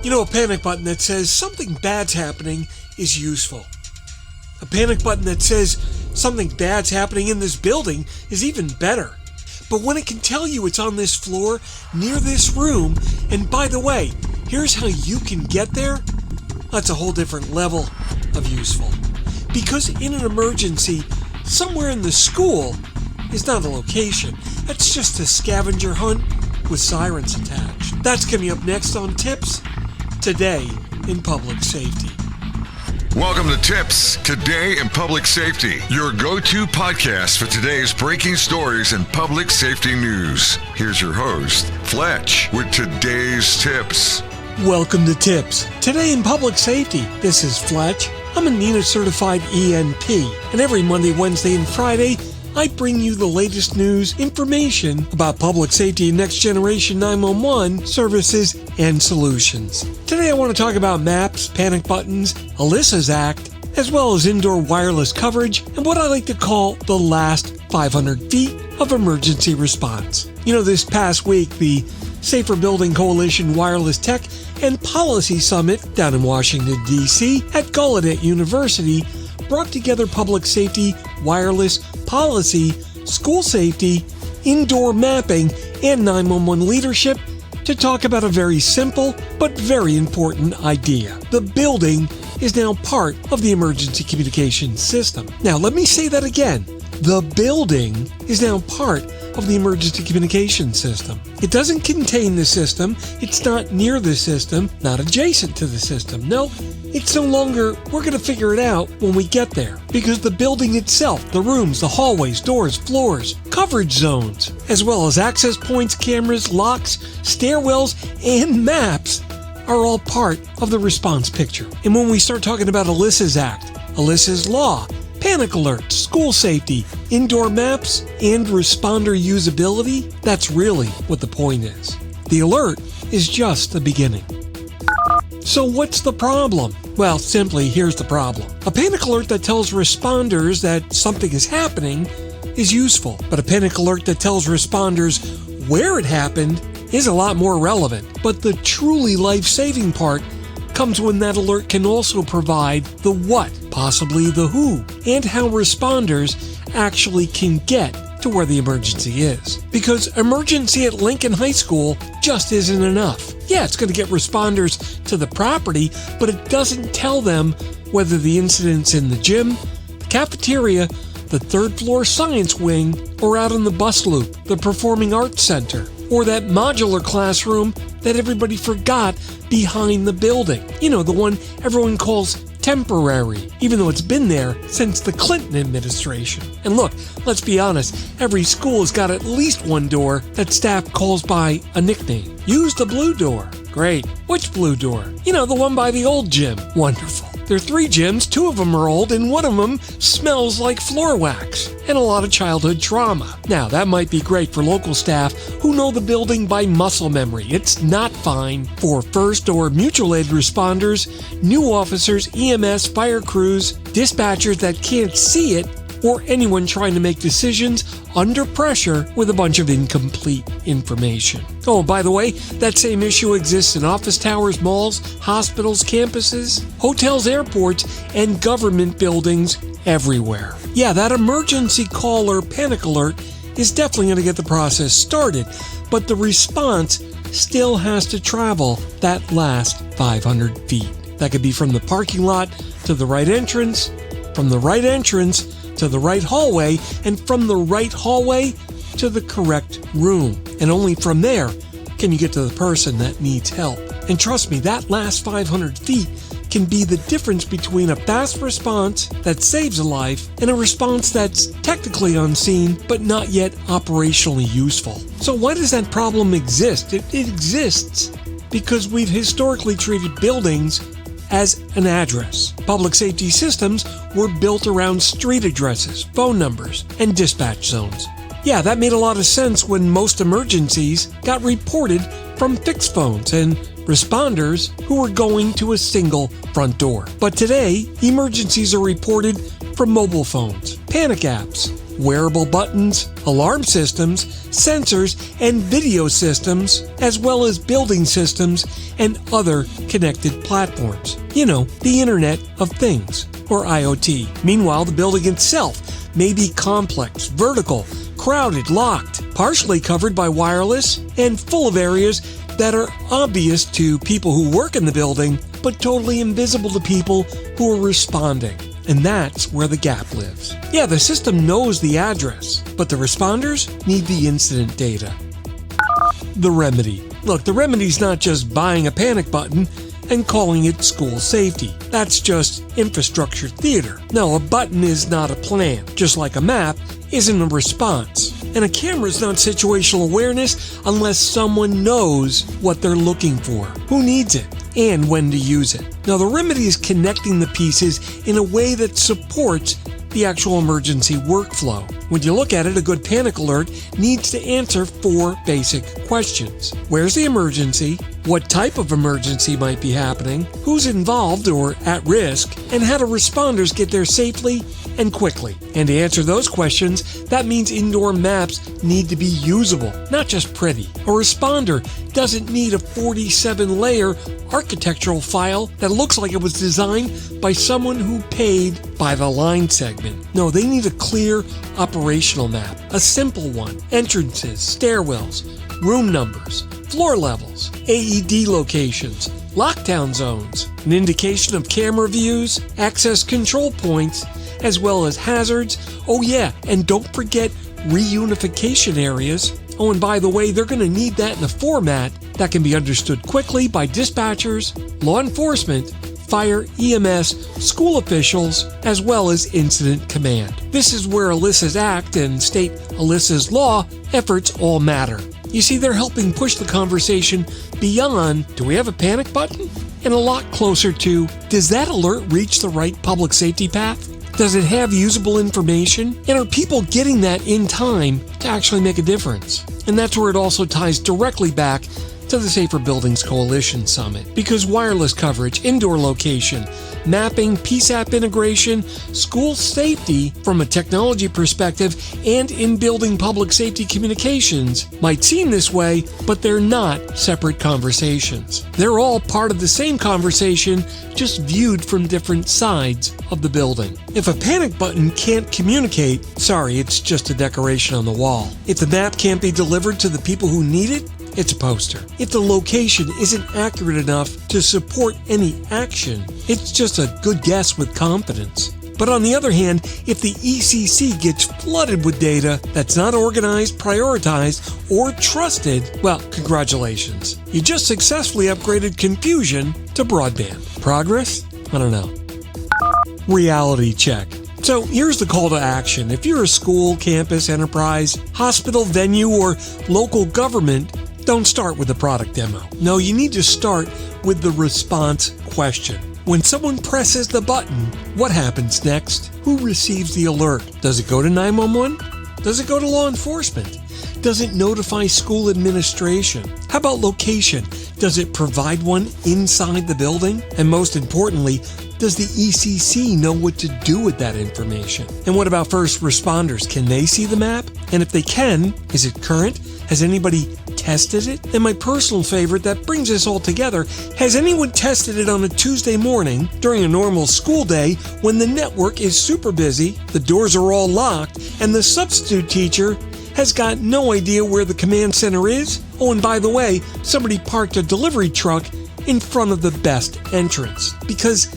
You know, a panic button that says something bad's happening is useful. A panic button that says something bad's happening in this building is even better. But when it can tell you it's on this floor, near this room, and by the way, here's how you can get there, that's a whole different level of useful. Because in an emergency, somewhere in the school is not a location. That's just a scavenger hunt with sirens attached. That's coming up next on TiPS, Today in Public Safety. Welcome to TiPS, Today in Public Safety, your go-to podcast for today's breaking stories and public safety news. Here's your host, Fletch, with today's tips. Welcome to TiPS, Today in Public Safety. This is Fletch. I'm a NENA certified ENP, and every Monday, Wednesday, and Friday, I bring you the latest news, information about public safety and next generation 911 services and solutions. Today I want to talk about maps, panic buttons, Alyssa's Act, as well as indoor wireless coverage and what I like to call the last 500 feet of emergency response. You know, this past week, the Safer Building Coalition Wireless Tech and Policy Summit down in Washington, D.C. at Gallaudet University brought together public safety, wireless, policy, school safety, indoor mapping, and 911 leadership to talk about a very simple but very important idea. The building is now part of the emergency communications system. Now, let me say that again. The building is now part of the emergency communication system. It doesn't contain the system, it's not near the system, not adjacent to the system. No, it's no longer, we're going to figure it out when we get there. Because the building itself, the rooms, the hallways, doors, floors, coverage zones, as well as access points, cameras, locks, stairwells, and maps are all part of the response picture. And when we start talking about Alyssa's Act, Alyssa's Law, panic alerts, school safety, indoor maps, and responder usability, that's really what the point is. The alert is just the beginning. So what's the problem? Well, simply, here's the problem. A panic alert that tells responders that something is happening is useful, but a panic alert that tells responders where it happened is a lot more relevant. But the truly life-saving part comes when that alert can also provide the what, possibly the who, and how responders actually can get to where the emergency is. Because emergency at Lincoln High School just isn't enough. Yeah, it's going to get responders to the property, but it doesn't tell them whether the incident's in the gym, the cafeteria, the third floor science wing, or out in the bus loop, the performing arts center, or that modular classroom that everybody forgot behind the building. You know, the one everyone calls temporary, even though it's been there since the Clinton administration. And look, let's be honest, every school has got at least one door that staff calls by a nickname. Use the blue door. Great. Which blue door? You know, the one by the old gym. Wonderful. There are 3 gyms, 2 of them are old, and one of them smells like floor wax and a lot of childhood trauma. Now, that might be great for local staff who know the building by muscle memory. It's not fine for first or mutual aid responders, new officers, EMS, fire crews, dispatchers that can't see it, or anyone trying to make decisions under pressure with a bunch of incomplete information. Oh, by the way, that same issue exists in office towers, malls, hospitals, campuses, hotels, airports, and government buildings everywhere. Yeah, that emergency call or panic alert is definitely going to get the process started, but the response still has to travel that last 500 feet. That could be from the parking lot to the right entrance, from the right entrance to the right hallway, and from the right hallway to the correct room. And only from there can you get to the person that needs help. And trust me, that last 500 feet can be the difference between a fast response that saves a life and a response that's technically unseen but not yet operationally useful. So why does that problem exist? It exists because we've historically treated buildings as an address. Public safety systems were built around street addresses, phone numbers, and dispatch zones. Yeah, that made a lot of sense when most emergencies got reported from fixed phones and responders who were going to a single front door. But today, emergencies are reported from mobile phones, panic apps, wearable buttons, alarm systems, sensors, and video systems, as well as building systems and other connected platforms. You know, the Internet of Things, or IoT. Meanwhile, the building itself may be complex, vertical, crowded, locked, partially covered by wireless, and full of areas that are obvious to people who work in the building, but totally invisible to people who are responding. And that's where the gap lives. Yeah, the system knows the address, but the responders need the incident data. The remedy. Look, the remedy's not just buying a panic button and calling it school safety. That's just infrastructure theater. No, a button is not a plan, just like a map isn't a response. And a camera is not situational awareness unless someone knows what they're looking for, who needs it, and when to use it. Now, the remedy is connecting the pieces in a way that supports the actual emergency workflow. When you look at it, a good panic alert needs to answer 4 basic questions. Where's the emergency? What type of emergency might be happening? Who's involved or at risk? And how do responders get there safely and quickly? And to answer those questions, that means indoor maps need to be usable, not just pretty. A responder doesn't need a 47-layer architectural file that looks like it was designed by someone who paid by the line segment. No, they need a clear operational map, a simple one. Entrances, stairwells, room numbers, floor levels, AED locations, lockdown zones, an indication of camera views, access control points, as well as hazards. Oh yeah, and don't forget reunification areas. Oh, and by the way, they're going to need that in a format that can be understood quickly by dispatchers, law enforcement, fire, EMS, school officials, as well as incident command. This is where Alyssa's Act and State Alyssa's Law efforts all matter. You see, they're helping push the conversation beyond, do we have a panic button? And a lot closer to, does that alert reach the right public safety path? Does it have usable information? And are people getting that in time to actually make a difference? And that's where it also ties directly back to the Safer Buildings Coalition Summit. Because wireless coverage, indoor location, mapping, PSAP integration, school safety from a technology perspective, and in-building public safety communications might seem this way, but they're not separate conversations. They're all part of the same conversation, just viewed from different sides of the building. If a panic button can't communicate, sorry, it's just a decoration on the wall. If the map can't be delivered to the people who need it, it's a poster. If the location isn't accurate enough to support any action, it's just a good guess with confidence. But on the other hand, if the ECC gets flooded with data that's not organized, prioritized, or trusted, well, congratulations. You just successfully upgraded confusion to broadband. Progress? I don't know. Reality check. So here's the call to action. If you're a school, campus, enterprise, hospital, venue, or local government, don't start with a product demo. No, you need to start with the response question. When someone presses the button, what happens next? Who receives the alert? Does it go to 911? Does it go to law enforcement? Does it notify school administration? How about location? Does it provide one inside the building? And most importantly, does the ECC know what to do with that information? And what about first responders? Can they see the map? And if they can, is it current? Has anybody tested it? And my personal favorite that brings us all together, has anyone tested it on a Tuesday morning during a normal school day when the network is super busy, the doors are all locked, and the substitute teacher has got no idea where the command center is? Oh, and by the way, somebody parked a delivery truck in front of the best entrance. Because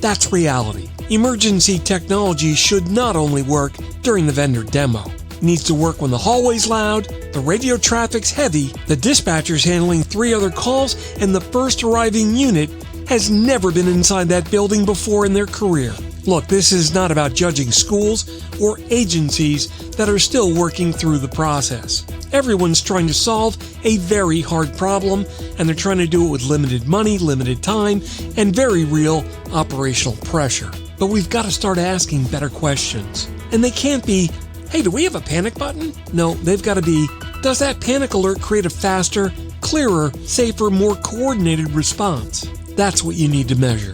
that's reality. Emergency technology should not only work during the vendor demo. It needs to work when the hallway's loud, the radio traffic's heavy, the dispatcher's handling 3 other calls, and the first arriving unit has never been inside that building before in their career. Look, this is not about judging schools or agencies that are still working through the process. Everyone's trying to solve a very hard problem, and they're trying to do it with limited money, limited time, and very real operational pressure. But we've got to start asking better questions. And they can't be, hey, do we have a panic button? No, they've got to be, does that panic alert create a faster, clearer, safer, more coordinated response? That's what you need to measure.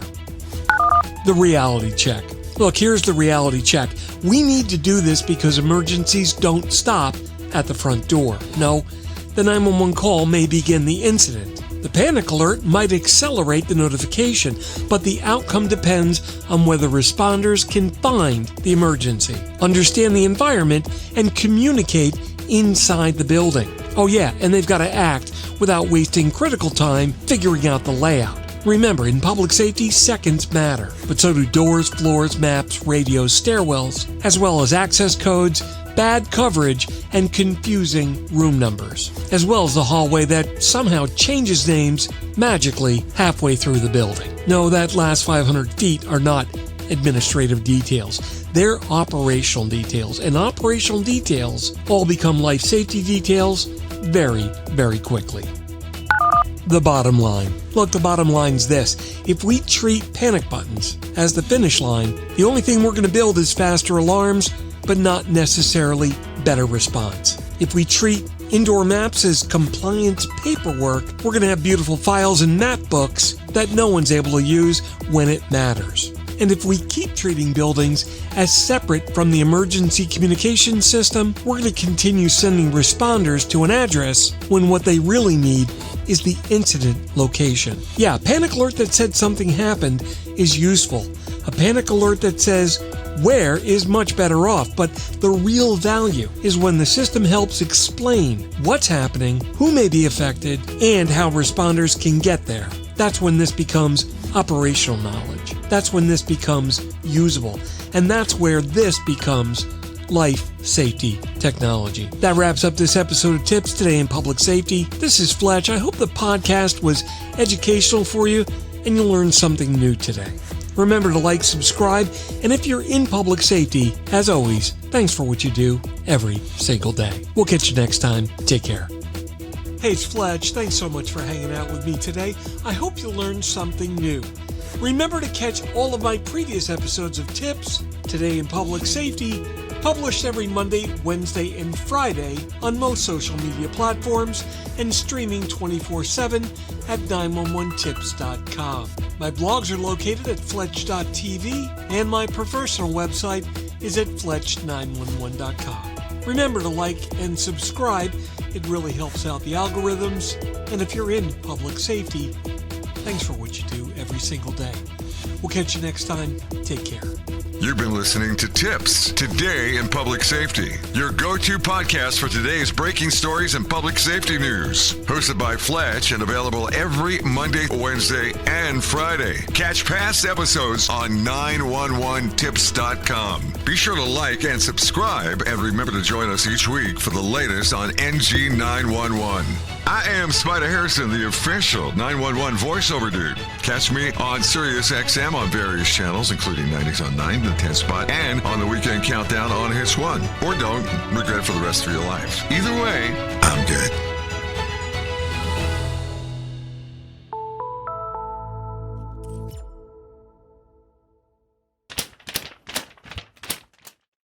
The reality check. Look, here's the reality check. We need to do this because emergencies don't stop at the front door. No, the 911 call may begin the incident. The panic alert might accelerate the notification, but the outcome depends on whether responders can find the emergency, understand the environment, and communicate inside the building. Oh yeah, and they've got to act without wasting critical time figuring out the layout. Remember, in public safety, seconds matter, but so do doors, floors, maps, radios, stairwells, as well as access codes, bad coverage, and confusing room numbers, as well as the hallway that somehow changes names magically halfway through the building. No, that last 500 feet are not administrative details. They're operational details, and operational details all become life safety details very, very quickly. The bottom line. Look, the bottom line's this. If we treat panic buttons as the finish line, the only thing we're going to build is faster alarms, but not necessarily better response. If we treat indoor maps as compliance paperwork, we're going to have beautiful files and map books that no one's able to use when it matters. And if we keep treating buildings as separate from the emergency communication system, we're going to continue sending responders to an address when what they really need is the incident location. Yeah, a panic alert that said something happened is useful. A panic alert that says where is much better off, but the real value is when the system helps explain what's happening, who may be affected, and how responders can get there. That's when this becomes operational knowledge. That's when this becomes usable. And that's where this becomes life safety technology. That wraps up this episode of Tips Today in Public Safety. This is Fletch. I hope the podcast was educational for you and you'll learn something new today. Remember to like, subscribe, and if you're in public safety, as always, thanks for what you do every single day. We'll catch you next time. Take care. Hey, it's Fletch. Thanks so much for hanging out with me today. I hope you learned something new. Remember to catch all of my previous episodes of Tips Today in Public Safety, published every Monday, Wednesday, and Friday on most social media platforms and streaming 24/7 at 911tips.com. My blogs are located at fletch.tv and my personal website is at fletch911.com. Remember to like and subscribe. It really helps out the algorithms. And if you're in public safety, thanks for what you do every single day. We'll catch you next time. Take care. You've been listening to Tips Today in Public Safety, your go-to podcast for today's breaking stories and public safety news. Hosted by Fletch and available every Monday, Wednesday, and Friday. Catch past episodes on 911tips.com. Be sure to like and subscribe, and remember to join us each week for the latest on NG 911. I am Spider Harrison, the official 911 voiceover dude. Catch me on SiriusXM on various channels, including 90s on 9, the 10 spot, and on the Weekend Countdown on Hits 1. Or don't regret it for the rest of your life. Either way, I'm good.